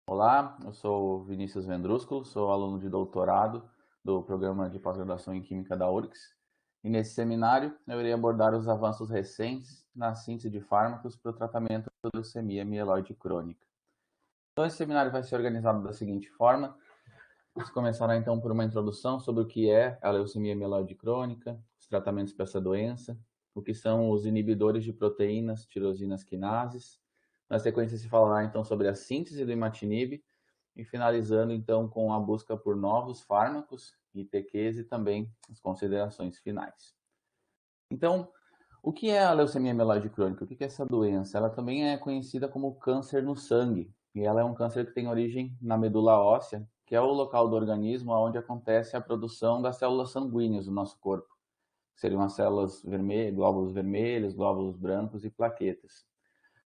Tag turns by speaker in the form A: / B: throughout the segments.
A: Olá, eu sou Vinícius Vendrúsculo, sou aluno de doutorado do programa de pós-graduação em Química da URGS. E nesse seminário eu irei abordar os avanços recentes na síntese de fármacos para o tratamento da leucemia mieloide crônica. Então esse seminário vai ser organizado da seguinte forma: vamos começar então por uma introdução sobre o que é a leucemia mieloide crônica, os tratamentos para essa doença, o que são os inibidores de proteínas tirosinas quinases. Na sequência se falará então sobre a síntese do imatinib e finalizando então com a busca por novos fármacos, ITQs e também as considerações finais. Então, o que é a leucemia mieloide crônica? O que é essa doença? Ela também é conhecida como câncer no sangue, e ela é um câncer que tem origem na medula óssea, que é o local do organismo onde acontece a produção das células sanguíneas do nosso corpo. Seriam as células vermelhos, glóbulos brancos e plaquetas.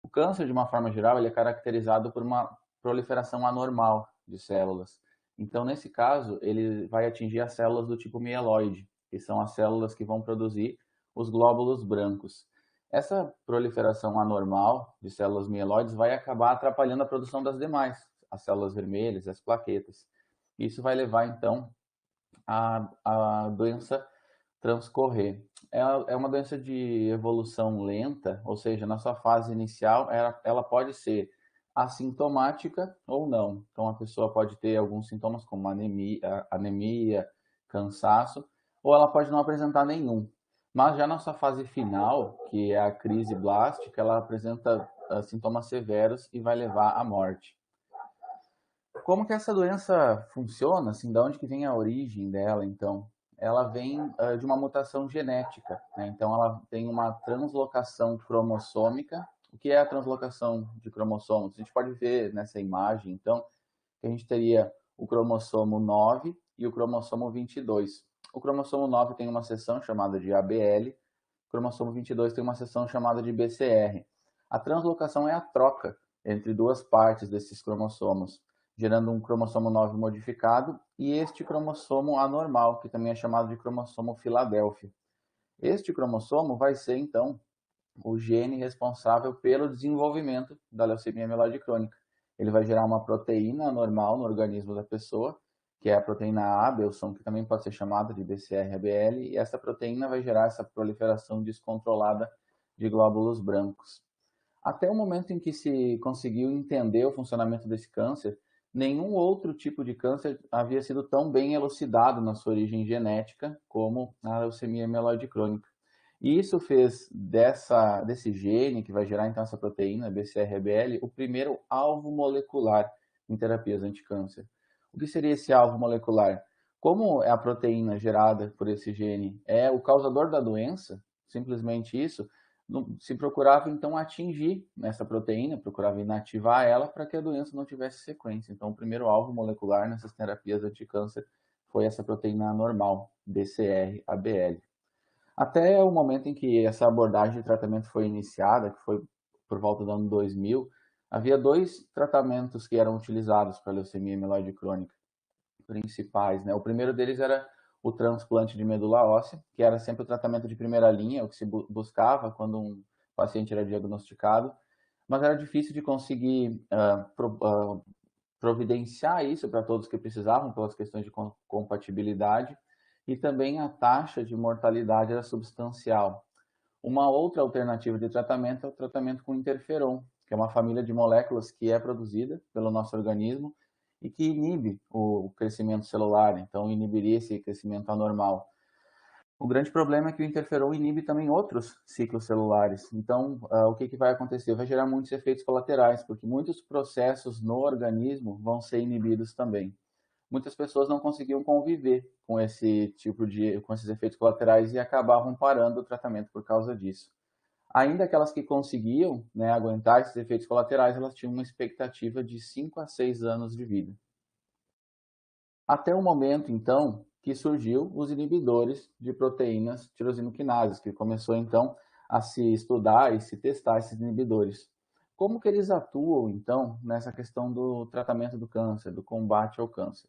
A: O câncer, de uma forma geral, ele é caracterizado por uma proliferação anormal de células. Então, nesse caso, ele vai atingir as células do tipo mieloide, que são as células que vão produzir os glóbulos brancos. Essa proliferação anormal de células mieloides vai acabar atrapalhando a produção das demais, as células vermelhas, as plaquetas. Isso vai levar, então, a doença transcorrer. É uma doença de evolução lenta, ou seja, na sua fase inicial, ela pode ser assintomática ou não. Então, a pessoa pode ter alguns sintomas como anemia, cansaço, ou ela pode não apresentar nenhum. Mas já na sua fase final, que é a crise blástica, ela apresenta sintomas severos e vai levar à morte. Como que essa doença funciona? Assim, da onde que vem a origem dela, então? Ela vem de uma mutação genética, né? Então, ela tem uma translocação cromossômica. O que é a translocação de cromossomos? A gente pode ver nessa imagem, então, que a gente teria o cromossomo 9 e o cromossomo 22. O cromossomo 9 tem uma seção chamada de ABL, o cromossomo 22 tem uma seção chamada de BCR. A translocação é a troca entre duas partes desses cromossomos, gerando um cromossomo 9 modificado e este cromossomo anormal, que também é chamado de cromossomo Filadélfia. Este cromossomo vai ser, então, o gene responsável pelo desenvolvimento da leucemia mieloide crônica. Ele vai gerar uma proteína anormal no organismo da pessoa, que é a proteína Abelson, que também pode ser chamada de BCR-ABL, e essa proteína vai gerar essa proliferação descontrolada de glóbulos brancos. Até o momento em que se conseguiu entender o funcionamento desse câncer, nenhum outro tipo de câncer havia sido tão bem elucidado na sua origem genética como a leucemia mieloide crônica. E isso fez desse gene, que vai gerar então essa proteína, BCR-ABL, o primeiro alvo molecular em terapias anticâncer. O que seria esse alvo molecular? Como é a proteína gerada por esse gene é o causador da doença, simplesmente isso, se procurava então atingir essa proteína, procurava inativar ela para que a doença não tivesse sequência. Então, o primeiro alvo molecular nessas terapias anticâncer foi essa proteína anormal, BCR-ABL. Até o momento em que essa abordagem de tratamento foi iniciada, que foi por volta do ano 2000, havia dois tratamentos que eram utilizados para a leucemia mieloide crônica principais, né? O primeiro deles era o transplante de medula óssea, que era sempre o tratamento de primeira linha, o que se buscava quando um paciente era diagnosticado, mas era difícil de conseguir providenciar isso para todos que precisavam, pelas questões de compatibilidade, e também a taxa de mortalidade era substancial. Uma outra alternativa de tratamento é o tratamento com interferon, que é uma família de moléculas que é produzida pelo nosso organismo e que inibe o crescimento celular, então inibiria esse crescimento anormal. O grande problema é que o interferon inibe também outros ciclos celulares. Então, o que vai acontecer? Vai gerar muitos efeitos colaterais, porque muitos processos no organismo vão ser inibidos também. Muitas pessoas não conseguiam conviver com com esses efeitos colaterais e acabavam parando o tratamento por causa disso. Ainda aquelas que conseguiam, né, aguentar esses efeitos colaterais, elas tinham uma expectativa de 5 a 6 anos de vida. Até o momento, então, que surgiu os inibidores de proteínas tirosinoquinases, que começou, então, a se estudar e se testar esses inibidores. Como que eles atuam, então, nessa questão do tratamento do câncer, do combate ao câncer?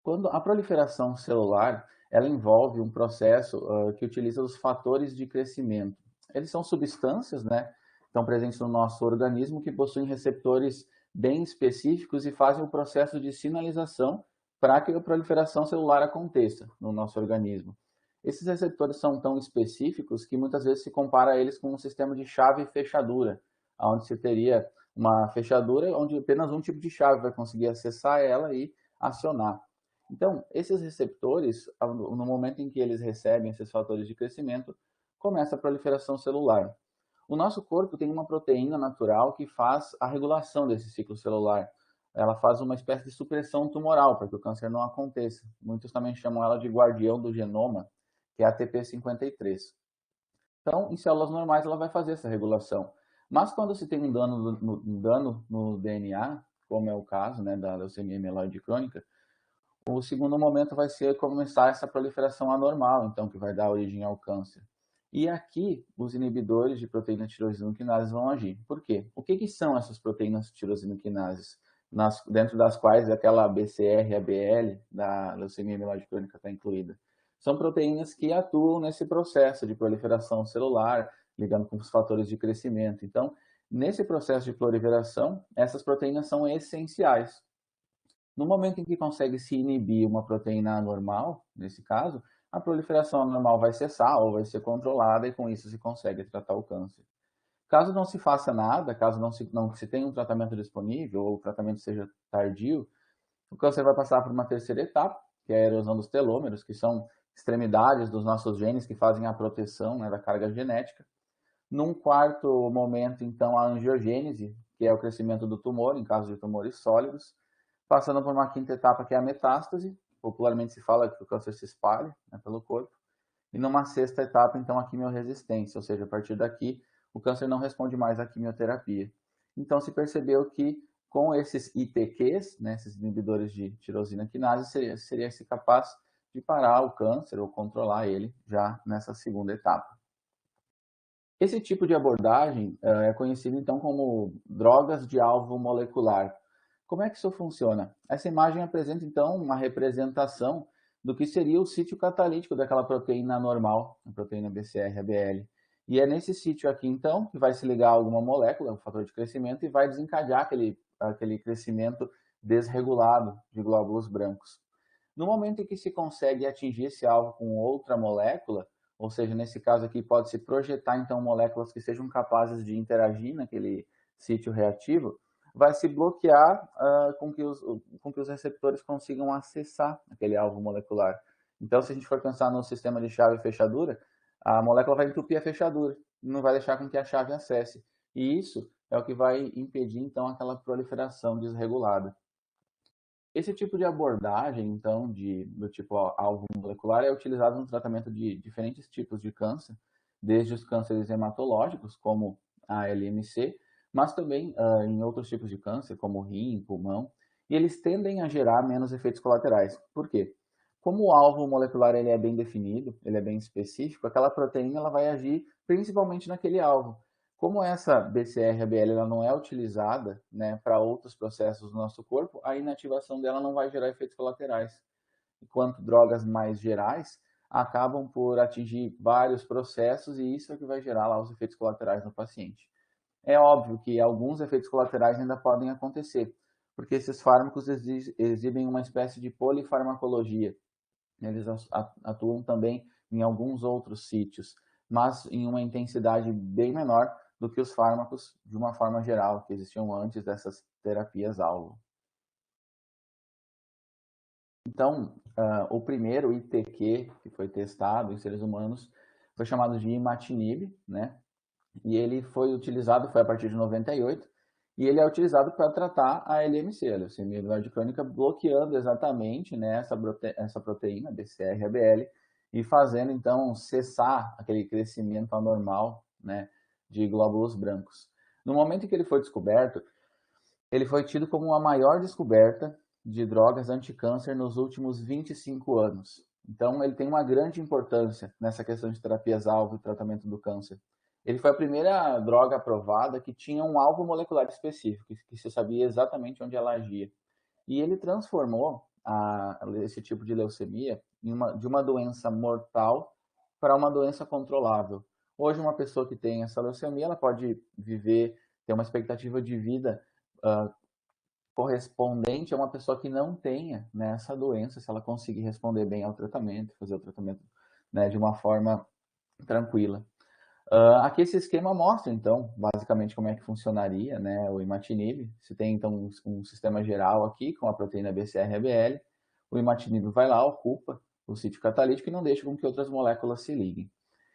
A: Quando a proliferação celular, ela envolve um processo que utiliza os fatores de crescimento. Eles são substâncias, né, estão presentes no nosso organismo que possuem receptores bem específicos e fazem o processo de sinalização para que a proliferação celular aconteça no nosso organismo. Esses receptores são tão específicos que muitas vezes se compara eles com um sistema de chave e fechadura, onde se teria uma fechadura onde apenas um tipo de chave vai conseguir acessar ela e acionar. Então, esses receptores, no momento em que eles recebem esses fatores de crescimento, começa a proliferação celular. O nosso corpo tem uma proteína natural que faz a regulação desse ciclo celular. Ela faz uma espécie de supressão tumoral para que o câncer não aconteça. Muitos também chamam ela de guardião do genoma, que é a ATP53. Então, em células normais, ela vai fazer essa regulação. Mas quando se tem um dano no DNA, como é o caso, né, da leucemia mieloide crônica, o segundo momento vai ser começar essa proliferação anormal, então, que vai dar origem ao câncer. E aqui, os inibidores de proteína tirosina vão agir. Por quê? O que são essas proteínas tirosina dentro das quais aquela BCR e ABL da leucemia mieloide crônica está incluída? São proteínas que atuam nesse processo de proliferação celular, ligando com os fatores de crescimento. Então, nesse processo de proliferação, essas proteínas são essenciais. No momento em que consegue se inibir uma proteína anormal, nesse caso, a proliferação anormal vai cessar ou vai ser controlada e com isso se consegue tratar o câncer. Caso não se faça nada, caso não se tenha um tratamento disponível ou o tratamento seja tardio, o câncer vai passar por uma terceira etapa, que é a erosão dos telômeros, que são extremidades dos nossos genes que fazem a proteção, né, da carga genética. Num quarto momento, então, a angiogênese, que é o crescimento do tumor, em caso de tumores sólidos, passando por uma quinta etapa, que é a metástase, popularmente se fala que o câncer se espalha, né, pelo corpo, e numa sexta etapa, então, a quimioresistência, ou seja, a partir daqui, o câncer não responde mais à quimioterapia. Então, se percebeu que com esses ITQs, né, esses inibidores de tirosina quinase, seria-se capaz de parar o câncer ou controlar ele já nessa segunda etapa. Esse tipo de abordagem é conhecido então como drogas de alvo molecular. Como é que isso funciona? Essa imagem apresenta então uma representação do que seria o sítio catalítico daquela proteína normal, a proteína BCR-ABL. E é nesse sítio aqui então que vai se ligar a alguma molécula, o fator de crescimento, e vai desencadear aquele crescimento desregulado de glóbulos brancos. No momento em que se consegue atingir esse alvo com outra molécula, ou seja, nesse caso aqui pode-se projetar então moléculas que sejam capazes de interagir naquele sítio reativo, vai se bloquear com que os receptores consigam acessar aquele alvo molecular. Então, se a gente for pensar no sistema de chave e fechadura, a molécula vai entupir a fechadura, não vai deixar com que a chave acesse. E isso é o que vai impedir então aquela proliferação desregulada. Esse tipo de abordagem, então, do tipo alvo molecular, é utilizado no tratamento de diferentes tipos de câncer, desde os cânceres hematológicos, como a LMC, mas também em outros tipos de câncer, como rim, pulmão, e eles tendem a gerar menos efeitos colaterais. Por quê? Como o alvo molecular ele é bem definido, ele é bem específico, aquela proteína ela vai agir principalmente naquele alvo. Como essa BCR-ABL ela não é utilizada, né, para outros processos do nosso corpo, a inativação dela não vai gerar efeitos colaterais. Enquanto drogas mais gerais acabam por atingir vários processos e isso é que vai gerar lá os efeitos colaterais no paciente. É óbvio que alguns efeitos colaterais ainda podem acontecer, porque esses fármacos exibem uma espécie de polifarmacologia. Eles atuam também em alguns outros sítios, mas em uma intensidade bem menor do que os fármacos de uma forma geral, que existiam antes dessas terapias-alvo. Então, o primeiro ITQ que foi testado em seres humanos foi chamado de imatinib, né? E ele foi utilizado, foi a partir de 98, e ele é utilizado para tratar a LMC, a leucemia mieloide crônica, bloqueando exatamente, né, essa proteína, BCR-ABL, e fazendo, então, cessar aquele crescimento anormal, né, de glóbulos brancos. No momento em que ele foi descoberto, ele foi tido como a maior descoberta de drogas anticâncer nos últimos 25 anos. Então, ele tem uma grande importância nessa questão de terapias-alvo e tratamento do câncer. Ele foi a primeira droga aprovada que tinha um alvo molecular específico, que se sabia exatamente onde ela agia. E ele transformou esse tipo de leucemia de uma doença mortal para uma doença controlável. Hoje, uma pessoa que tem essa leucemia, ela pode viver, ter uma expectativa de vida correspondente a uma pessoa que não tenha, né, essa doença, se ela conseguir responder bem ao tratamento, fazer o tratamento, né, de uma forma tranquila. Aqui esse esquema mostra, então, basicamente como é que funcionaria, né, o imatinib. Se tem, então, um sistema geral aqui com a proteína BCR-ABL, o imatinib vai lá, ocupa o sítio catalítico e não deixa com que outras moléculas se liguem.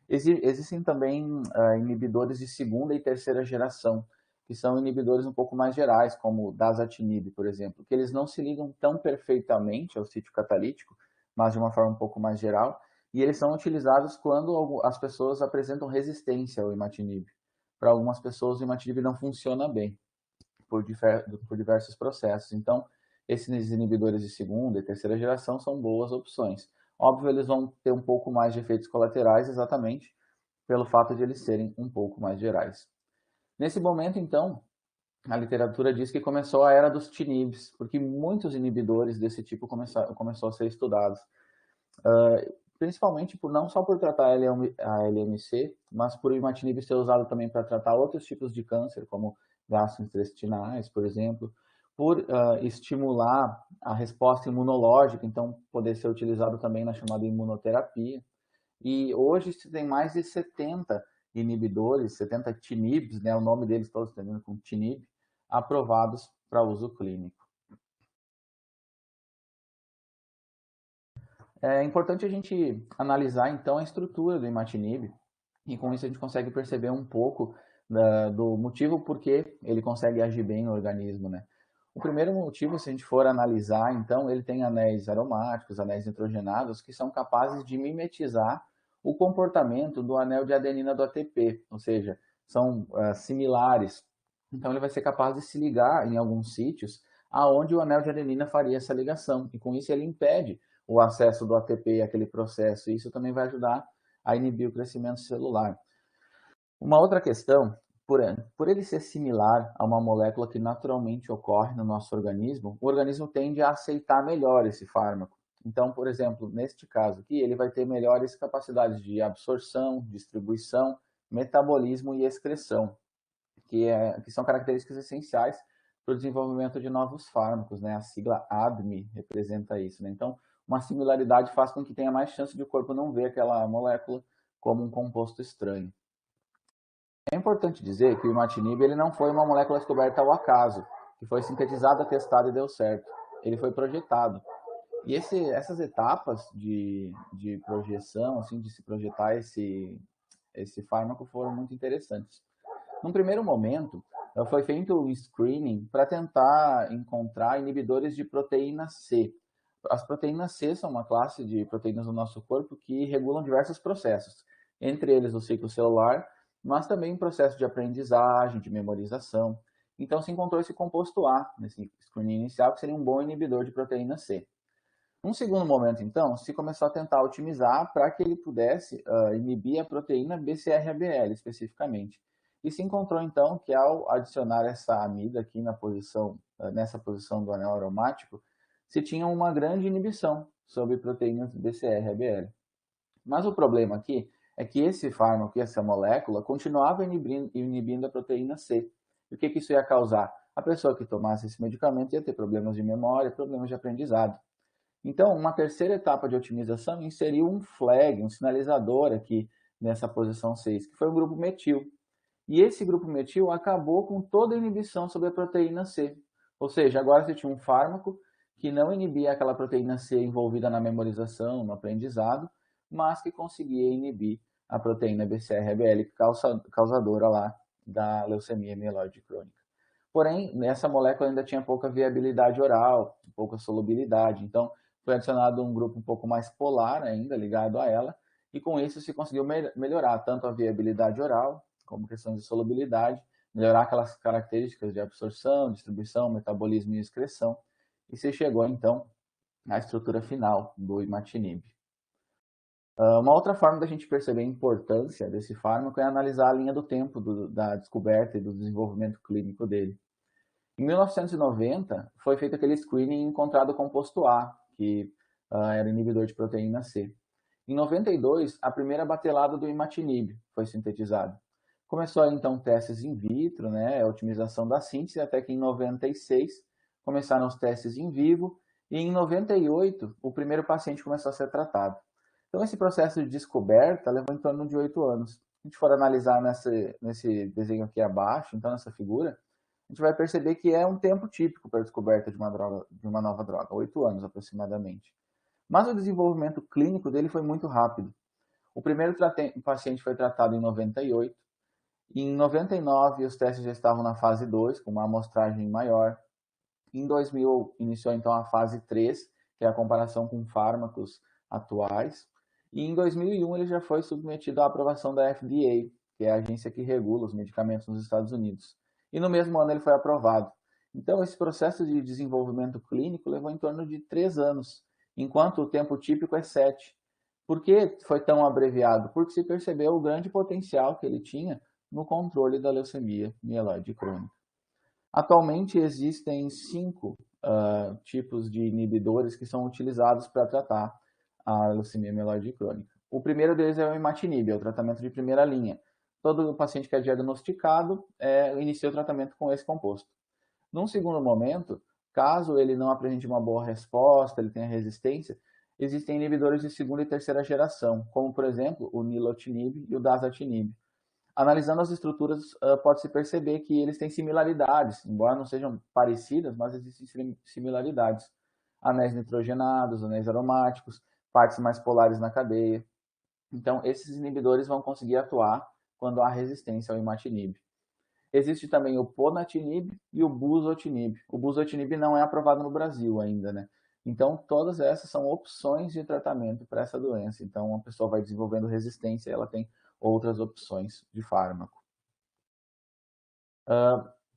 A: Existem também inibidores de segunda e terceira geração, que são inibidores um pouco mais gerais, como o dasatinib, por exemplo, que eles não se ligam tão perfeitamente ao sítio catalítico, mas de uma forma um pouco mais geral, e eles são utilizados quando as pessoas apresentam resistência ao imatinib. Para algumas pessoas, o imatinib não funciona bem, por diversos processos. Então, esses inibidores de segunda e terceira geração são boas opções. Óbvio, eles vão ter um pouco mais de efeitos colaterais, exatamente pelo fato de eles serem um pouco mais gerais. Nesse momento, então, a literatura diz que começou a era dos TINIBs, porque muitos inibidores desse tipo começou a ser estudados. Principalmente não só por tratar a LMC, mas por o imatinib ser usado também para tratar outros tipos de câncer, como gastrointestinais, por exemplo, por estimular a resposta imunológica, então poder ser utilizado também na chamada imunoterapia. E hoje se tem mais de 70 inibidores, 70 TINIBs, né, o nome deles todos terminam com TINIB, aprovados para uso clínico. É importante a gente analisar, então, a estrutura do imatinib, e com isso a gente consegue perceber um pouco do motivo por que ele consegue agir bem no organismo, né? O primeiro motivo, se a gente for analisar, então, ele tem anéis aromáticos, anéis nitrogenados, que são capazes de mimetizar o comportamento do anel de adenina do ATP, ou seja, são similares. Então, ele vai ser capaz de se ligar em alguns sítios aonde o anel de adenina faria essa ligação, e com isso ele impede o acesso do ATP àquele processo, e isso também vai ajudar a inibir o crescimento celular. Uma outra questão, por ele ser similar a uma molécula que naturalmente ocorre no nosso organismo, o organismo tende a aceitar melhor esse fármaco. Então, por exemplo, neste caso aqui, ele vai ter melhores capacidades de absorção, distribuição, metabolismo e excreção, que são características essenciais para o desenvolvimento de novos fármacos, né? A sigla ADME representa isso, né? Então, uma similaridade faz com que tenha mais chance de o corpo não ver aquela molécula como um composto estranho. É importante dizer que o imatinib ele não foi uma molécula descoberta ao acaso, que foi sintetizada, testada e deu certo. Ele foi projetado. E essas etapas de projeção, assim, de se projetar esse fármaco foram muito interessantes. Num primeiro momento, foi feito um screening para tentar encontrar inibidores de proteína C. As proteínas C são uma classe de proteínas do nosso corpo que regulam diversos processos, entre eles o ciclo celular, mas também o processo de aprendizagem, de memorização. Então se encontrou esse composto A nesse screening inicial, que seria um bom inibidor de proteína C. Num segundo momento, então, se começou a tentar otimizar para que ele pudesse inibir a proteína BCR-ABL especificamente. E se encontrou, então, que ao adicionar essa amida aqui nessa posição do anel aromático, se tinha uma grande inibição sobre proteínas BCR-ABL. Mas o problema aqui é que esse fármaco, essa molécula, continuava inibindo a proteína C. E o que isso ia causar? A pessoa que tomasse esse medicamento ia ter problemas de memória, problemas de aprendizado. Então, uma terceira etapa de otimização inseriu um flag, um sinalizador aqui nessa posição 6, que foi o grupo metil. E esse grupo metil acabou com toda a inibição sobre a proteína C. Ou seja, agora você tinha um fármaco que não inibia aquela proteína C envolvida na memorização, no aprendizado, mas que conseguia inibir a proteína BCR-ABL, causadora lá da leucemia mieloide crônica. Porém, nessa molécula ainda tinha pouca viabilidade oral, pouca solubilidade. Então, foi adicionado um grupo um pouco mais polar ainda, ligado a ela, e com isso se conseguiu melhorar tanto a viabilidade oral, como questões de solubilidade, melhorar aquelas características de absorção, distribuição, metabolismo e excreção, e se chegou então à estrutura final do imatinib. Uma outra forma da gente perceber a importância desse fármaco é analisar a linha do tempo da descoberta e do desenvolvimento clínico dele. Em 1990, foi feito aquele screening encontrado o composto A, que era inibidor de proteína C. Em 92, a primeira batelada do imatinib foi sintetizada. Começou então testes in vitro, né, a otimização da síntese, até que em 96 começaram os testes em vivo e em 98 o primeiro paciente começou a ser tratado. Então esse processo de descoberta levou em torno de 8 anos. Se a gente for analisar nesse desenho aqui abaixo, então nessa figura, a gente vai perceber que é um tempo típico para a descoberta de uma nova droga, 8 anos aproximadamente. Mas o desenvolvimento clínico dele foi muito rápido. O primeiro paciente foi tratado em 98, e em 99 os testes já estavam na fase 2, com uma amostragem maior. Em 2000 iniciou então a fase 3, que é a comparação com fármacos atuais. E em 2001 ele já foi submetido à aprovação da FDA, que é a agência que regula os medicamentos nos Estados Unidos. E no mesmo ano ele foi aprovado. Então esse processo de desenvolvimento clínico levou em torno de 3 anos, enquanto o tempo típico é 7. Por que foi tão abreviado? Porque se percebeu o grande potencial que ele tinha no controle da leucemia mieloide crônica. Atualmente existem 5 tipos de inibidores que são utilizados para tratar a leucemia mieloide crônica. O primeiro deles é o imatinib, é o tratamento de primeira linha. Todo paciente que é diagnosticado inicia o tratamento com esse composto. Num segundo momento, caso ele não apresente uma boa resposta, ele tenha resistência, existem inibidores de segunda e terceira geração, como por exemplo o nilotinib e o dasatinib. Analisando as estruturas, pode-se perceber que eles têm similaridades, embora não sejam parecidas, mas existem similaridades. Anéis nitrogenados, anéis aromáticos, partes mais polares na cadeia. Então, esses inibidores vão conseguir atuar quando há resistência ao imatinib. Existe também o ponatinib e o buzotinib. O buzotinib não é aprovado no Brasil ainda, né? Então, todas essas são opções de tratamento para essa doença. Então, a pessoa vai desenvolvendo resistência e ela tem outras opções de fármaco.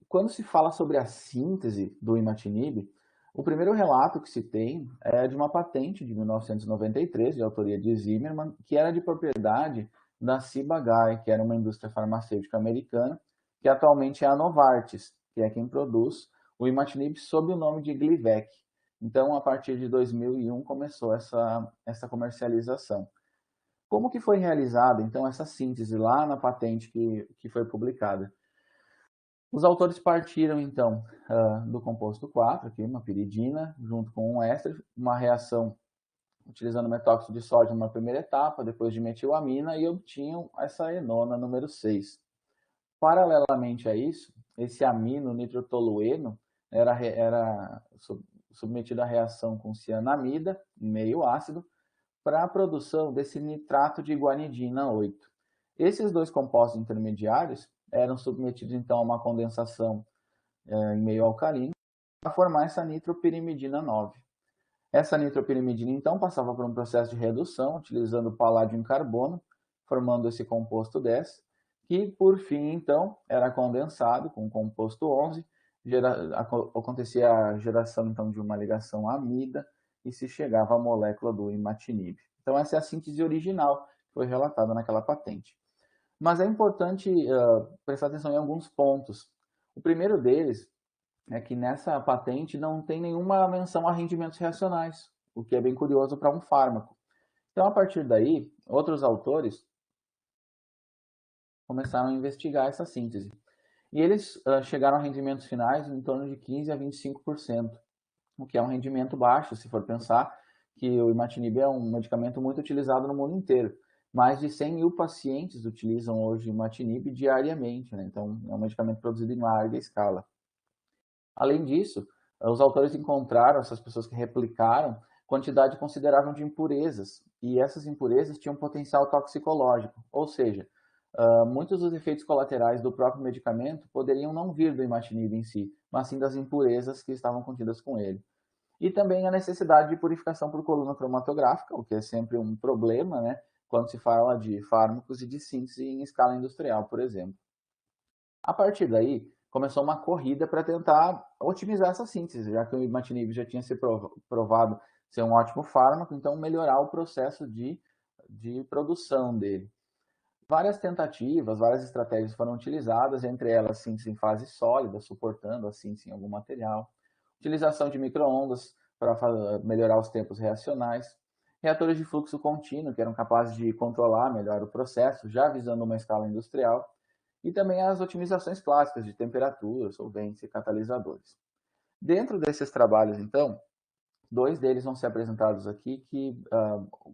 A: Quando se fala sobre a síntese do imatinib, o primeiro relato que se tem é de uma patente de 1993, de autoria de Zimmermann, que era de propriedade da Ciba-Geigy, que era uma indústria farmacêutica americana, que atualmente é a Novartis, que é quem produz o imatinib sob o nome de Glivec. Então, a partir de 2001, começou essa comercialização. Como que foi realizada, então, essa síntese lá na patente que foi publicada? Os autores partiram, então, do composto 4, aqui, uma piridina, junto com um éster, uma reação utilizando metóxido de sódio numa primeira etapa, depois de metilamina, e obtinham essa enona número 6. Paralelamente a isso, esse amino nitrotolueno era submetido à reação com cianamida, meio ácido, para a produção desse nitrato de guanidina 8. Esses dois compostos intermediários eram submetidos então a uma condensação em meio alcalino para formar essa nitropirimidina 9. Essa nitropirimidina então passava por um processo de redução utilizando paládio em carbono, formando esse composto 10, que por fim então era condensado com o composto 11, acontecia a geração então de uma ligação amida e se chegava à molécula do imatinib. Então essa é a síntese original que foi relatada naquela patente. Mas é importante prestar atenção em alguns pontos. O primeiro deles é que nessa patente não tem nenhuma menção a rendimentos reacionais, o que é bem curioso para um fármaco. Então, a partir daí, outros autores começaram a investigar essa síntese. E eles chegaram a rendimentos finais em torno de 15 a 25%, o que é um rendimento baixo, se for pensar que o imatinib é um medicamento muito utilizado no mundo inteiro. Mais de 100 mil pacientes utilizam hoje imatinib diariamente, né? Então é um medicamento produzido em larga escala. Além disso, os autores encontraram, essas pessoas que replicaram, quantidade considerável de impurezas, e essas impurezas tinham potencial toxicológico, ou seja, muitos dos efeitos colaterais do próprio medicamento poderiam não vir do imatinib em si, mas sim das impurezas que estavam contidas com ele. E também a necessidade de purificação por coluna cromatográfica, o que é sempre um problema, né, quando se fala de fármacos e de síntese em escala industrial, por exemplo. A partir daí, começou uma corrida para tentar otimizar essa síntese, já que o imatinib já tinha se provado ser um ótimo fármaco, então melhorar o processo de produção dele. Várias tentativas, várias estratégias foram utilizadas, entre elas síntese em fase sólida, suportando a síntese em algum material, utilização de microondas para melhorar os tempos reacionais, reatores de fluxo contínuo, que eram capazes de controlar melhor o processo, já visando uma escala industrial, e também as otimizações clássicas de temperatura, solventes e catalisadores. Dentro desses trabalhos, então, 2 deles vão ser apresentados aqui que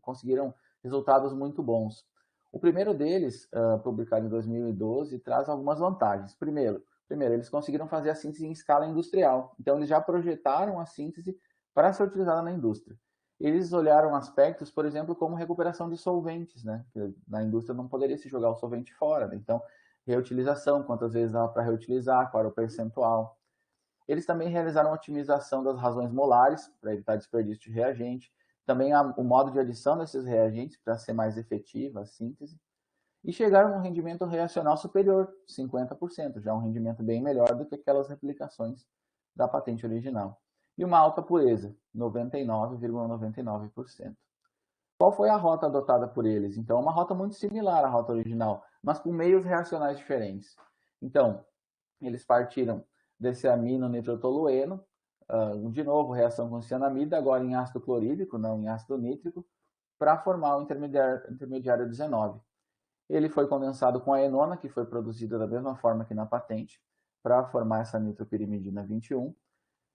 A: conseguiram resultados muito bons. O primeiro deles, publicado em 2012, traz algumas vantagens. Primeiro, eles conseguiram fazer a síntese em escala industrial. Então, eles já projetaram a síntese para ser utilizada na indústria. Eles olharam aspectos, por exemplo, como recuperação de solventes, né? Na indústria não poderia se jogar o solvente fora, né? Então, reutilização, quantas vezes dava para reutilizar, qual era o percentual. Eles também realizaram a otimização das razões molares, para evitar desperdício de reagente, também o modo de adição desses reagentes, para ser mais efetiva a síntese, e chegaram a um rendimento reacional superior, 50%, já um rendimento bem melhor do que aquelas replicações da patente original. E uma alta pureza, 99,99%. Qual foi a rota adotada por eles? Então, uma rota muito similar à rota original, mas com meios reacionais diferentes. Então, eles partiram desse amino nitrotolueno, de novo, reação com cianamida, agora em ácido clorídrico, não em ácido nítrico, para formar o intermediário 19. Ele foi condensado com a enona, que foi produzida da mesma forma que na patente, para formar essa nitropirimidina 21,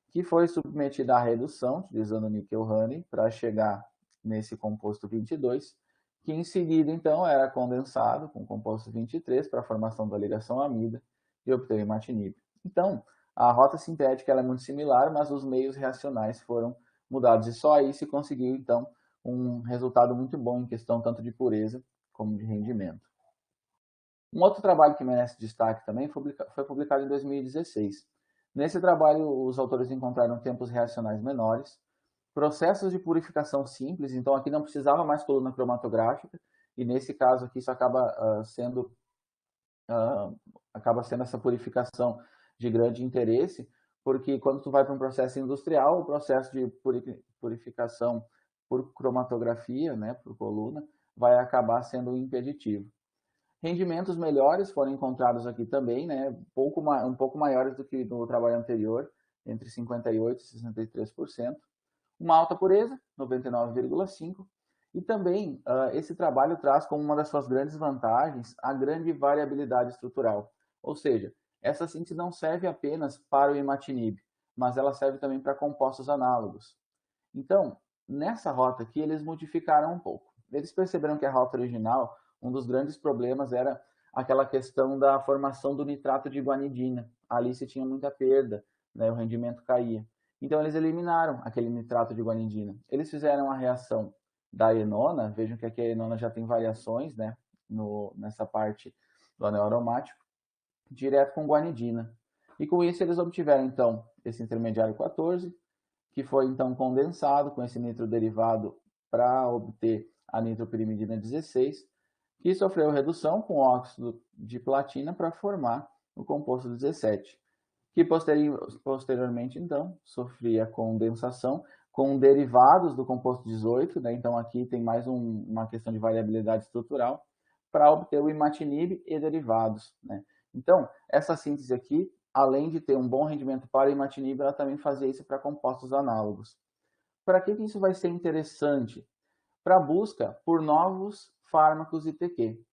A: que foi submetida à redução, utilizando níquel honey, para chegar nesse composto 22, que em seguida, então, era condensado com o composto 23 para a formação da ligação amida e obter o imatinib. Então, a rota sintética ela é muito similar, mas os meios reacionais foram mudados, e só aí se conseguiu, então, um resultado muito bom em questão tanto de pureza como de rendimento. Um outro trabalho que merece destaque também foi publicado em 2016. Nesse trabalho, os autores encontraram tempos reacionais menores, processos de purificação simples, então aqui não precisava mais coluna cromatográfica, e nesse caso aqui isso sendo essa purificação de grande interesse, porque quando tu vai para um processo industrial, o processo de purificação por cromatografia, né, por coluna, vai acabar sendo impeditivo. Rendimentos melhores foram encontrados aqui também, né, um pouco maiores do que no trabalho anterior, entre 58% e 63%. Uma alta pureza, 99,5%. E também, esse trabalho traz como uma das suas grandes vantagens a grande variabilidade estrutural. Ou seja, essa síntese não serve apenas para o imatinib, mas ela serve também para compostos análogos. Então, nessa rota aqui, eles modificaram um pouco. Eles perceberam que a rota original, um dos grandes problemas era aquela questão da formação do nitrato de guanidina. Ali se tinha muita perda, né, o rendimento caía. Então, eles eliminaram aquele nitrato de guanidina. Eles fizeram a reação da enona, vejam que aqui a enona já tem variações, né, nessa parte do anel aromático, direto com guanidina. E com isso eles obtiveram, então, esse intermediário 14, que foi então condensado com esse nitroderivado para obter a nitropirimidina 16, que sofreu redução com óxido de platina para formar o composto 17, que posteriormente então sofria condensação com derivados do composto 18, né? Então aqui tem mais uma questão de variabilidade estrutural para obter o imatinib e derivados, né? Então, essa síntese aqui, além de ter um bom rendimento para o imatinib, ela também fazia isso para compostos análogos. Para que isso vai ser interessante? Para a busca por novos fármacos ITQ.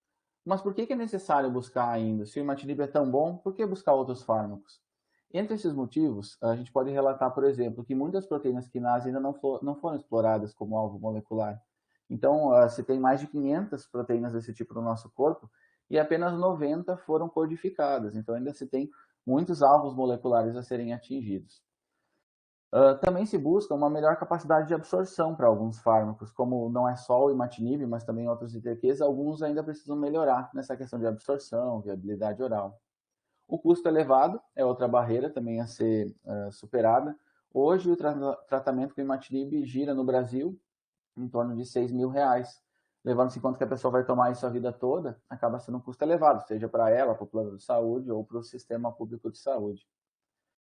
A: Mas por que é necessário buscar ainda? Se o imatinib é tão bom, por que buscar outros fármacos? Entre esses motivos, a gente pode relatar, por exemplo, que muitas proteínas quinase ainda não foram exploradas como alvo molecular. Então, se tem mais de 500 proteínas desse tipo no nosso corpo, e apenas 90 foram codificadas. Então, ainda se tem muitos alvos moleculares a serem atingidos. Também se busca uma melhor capacidade de absorção para alguns fármacos, como não é só o imatinib, mas também outros ITQs, alguns ainda precisam melhorar nessa questão de absorção, viabilidade oral. O custo elevado é outra barreira também a ser superada. Hoje, o tratamento com imatinib gira no Brasil em torno de R$ 6.000. Levando-se em conta que a pessoa vai tomar isso a vida toda, acaba sendo um custo elevado, seja para ela, para o plano de saúde ou para o sistema público de saúde.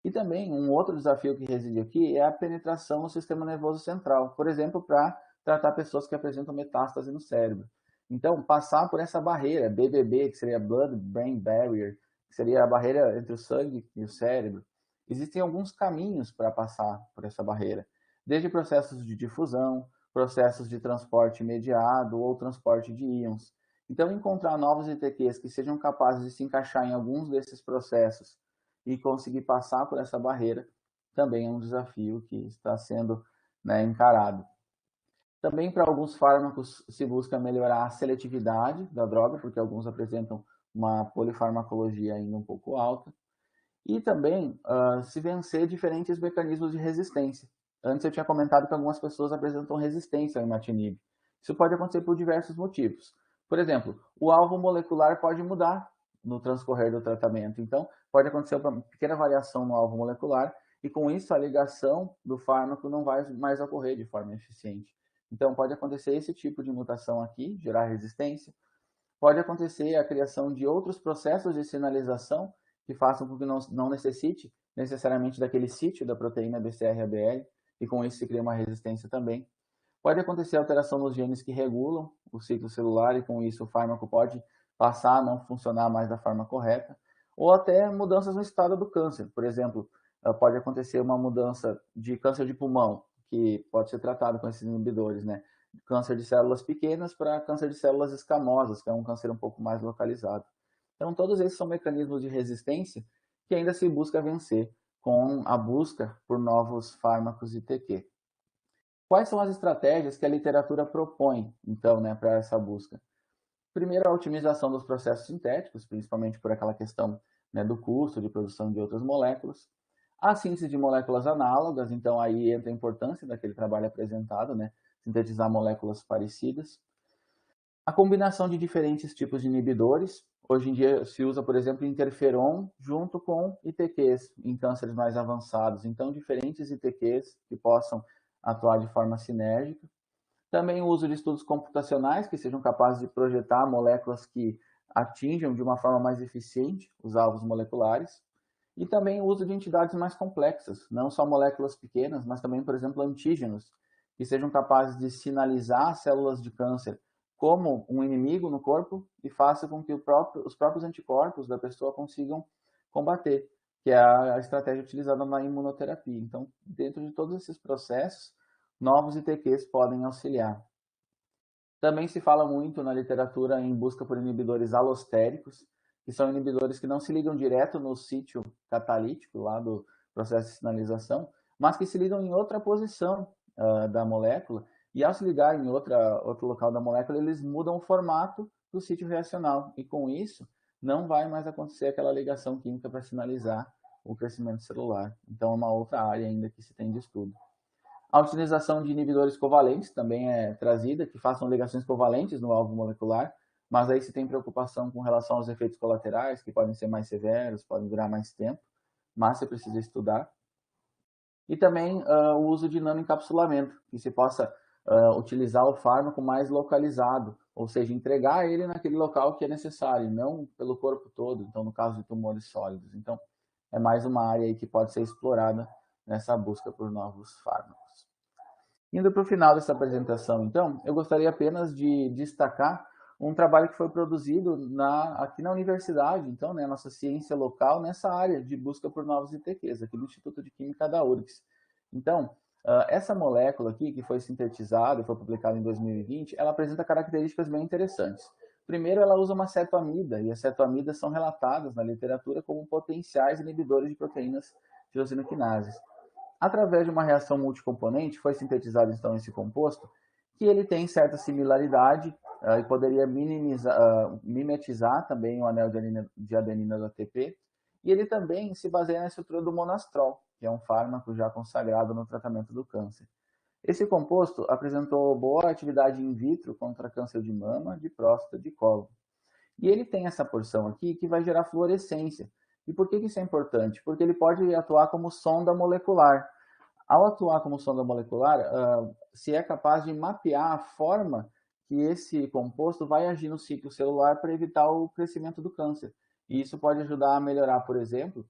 A: E também um outro desafio que reside aqui é a penetração no sistema nervoso central, por exemplo, para tratar pessoas que apresentam metástase no cérebro. Então, passar por essa barreira, BBB, que seria Blood-Brain Barrier, que seria a barreira entre o sangue e o cérebro, existem alguns caminhos para passar por essa barreira, desde processos de difusão, processos de transporte mediado ou transporte de íons. Então, encontrar novos ITQs que sejam capazes de se encaixar em alguns desses processos e conseguir passar por essa barreira também é um desafio que está sendo, né, encarado. Também para alguns fármacos se busca melhorar a seletividade da droga, porque alguns apresentam uma polifarmacologia ainda um pouco alta. E também se vencer diferentes mecanismos de resistência. Antes eu tinha comentado que algumas pessoas apresentam resistência ao imatinib. Isso pode acontecer por diversos motivos. Por exemplo, o alvo molecular pode mudar no transcorrer do tratamento. Então, pode acontecer uma pequena variação no alvo molecular e com isso a ligação do fármaco não vai mais ocorrer de forma eficiente. Então, pode acontecer esse tipo de mutação aqui, gerar resistência. Pode acontecer a criação de outros processos de sinalização que façam com que não necessite necessariamente daquele sítio da proteína BCR-ABL, e com isso se cria uma resistência também. Pode acontecer alteração nos genes que regulam o ciclo celular, e com isso o fármaco pode passar a não funcionar mais da forma correta, ou até mudanças no estado do câncer. Por exemplo, pode acontecer uma mudança de câncer de pulmão, que pode ser tratado com esses inibidores, né? Câncer de células pequenas para câncer de células escamosas, que é um câncer um pouco mais localizado. Então, todos esses são mecanismos de resistência que ainda se busca vencer com a busca por novos fármacos ITQ. Quais são as estratégias que a literatura propõe, então, né, para essa busca? Primeiro, a otimização dos processos sintéticos, principalmente por aquela questão, né, do custo de produção de outras moléculas. A síntese de moléculas análogas, então aí entra a importância daquele trabalho apresentado, né, sintetizar moléculas parecidas. A combinação de diferentes tipos de inibidores. Hoje em dia se usa, por exemplo, interferon junto com ITQs em cânceres mais avançados. Então, diferentes ITQs que possam atuar de forma sinérgica. Também o uso de estudos computacionais que sejam capazes de projetar moléculas que atinjam de uma forma mais eficiente os alvos moleculares. E também o uso de entidades mais complexas, não só moléculas pequenas, mas também, por exemplo, antígenos, que sejam capazes de sinalizar células de câncer como um inimigo no corpo e faça com que os próprios anticorpos da pessoa consigam combater, que é a estratégia utilizada na imunoterapia. Então, dentro de todos esses processos, novos ITQs podem auxiliar. Também se fala muito na literatura em busca por inibidores alostéricos, que são inibidores que não se ligam direto no sítio catalítico lá do processo de sinalização, mas que se ligam em outra posição da molécula, e ao se ligar em outro local da molécula, eles mudam o formato do sítio reacional, e com isso não vai mais acontecer aquela ligação química para sinalizar o crescimento celular. Então é uma outra área ainda que se tem de estudo. A utilização de inibidores covalentes também é trazida, que façam ligações covalentes no alvo molecular, mas aí se tem preocupação com relação aos efeitos colaterais, que podem ser mais severos, podem durar mais tempo, mas você precisa estudar. E também o uso de nanoencapsulamento, que se possa utilizar o fármaco mais localizado, ou seja, entregar ele naquele local que é necessário, não pelo corpo todo, então no caso de tumores sólidos. Então, é mais uma área aí que pode ser explorada nessa busca por novos fármacos. Indo para o final dessa apresentação, então, eu gostaria apenas de destacar um trabalho que foi produzido aqui na universidade, então, né, nossa ciência local, nessa área de busca por novos ITQs, aqui no Instituto de Química da URGS. Então, essa molécula aqui, que foi sintetizada e foi publicada em 2020, ela apresenta características bem interessantes. Primeiro, ela usa uma cetoamida, e as cetoamidas são relatadas na literatura como potenciais inibidores de proteínas tirosinoquinases. Através de uma reação multicomponente, foi sintetizado então esse composto, que ele tem certa similaridade e poderia mimetizar também o anel de adenina do ATP, e ele também se baseia na estrutura do monastrol, que é um fármaco já consagrado no tratamento do câncer. Esse composto apresentou boa atividade in vitro contra câncer de mama, de próstata, de colo. E ele tem essa porção aqui que vai gerar fluorescência. E por que isso é importante? Porque ele pode atuar como sonda molecular. Ao atuar como sonda molecular, se é capaz de mapear a forma que esse composto vai agir no ciclo celular para evitar o crescimento do câncer. E isso pode ajudar a melhorar, por exemplo,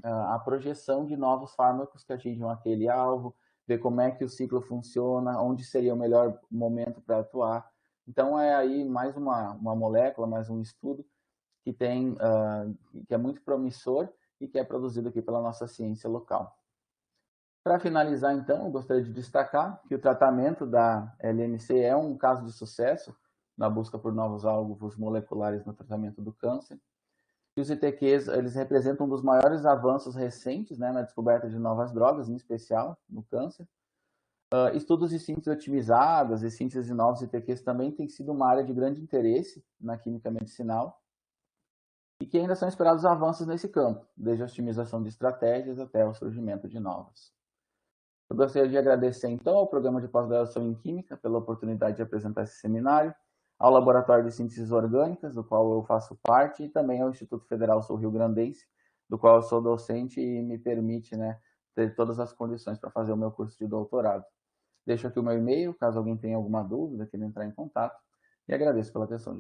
A: a projeção de novos fármacos que atinjam aquele alvo, ver como é que o ciclo funciona, onde seria o melhor momento para atuar. Então é aí mais uma molécula, mais um estudo que tem, que é muito promissor e que é produzido aqui pela nossa ciência local. Para finalizar, então, eu gostaria de destacar que o tratamento da LMC é um caso de sucesso na busca por novos alvos moleculares no tratamento do câncer. E os ITQs, eles representam um dos maiores avanços recentes, né, na descoberta de novas drogas, em especial no câncer. Estudos de síntese otimizadas e síntese de novos ITQs também tem sido uma área de grande interesse na química medicinal e que ainda são esperados avanços nesse campo, desde a otimização de estratégias até o surgimento de novas. Eu gostaria de agradecer, então, ao Programa de Pós-Graduação em Química pela oportunidade de apresentar esse seminário, ao Laboratório de Sínteses Orgânicas, do qual eu faço parte, e também ao Instituto Federal Sul-Rio Grandense, do qual eu sou docente e me permite, né, ter todas as condições para fazer o meu curso de doutorado. Deixo aqui o meu e-mail, caso alguém tenha alguma dúvida, queira entrar em contato, e agradeço pela atenção.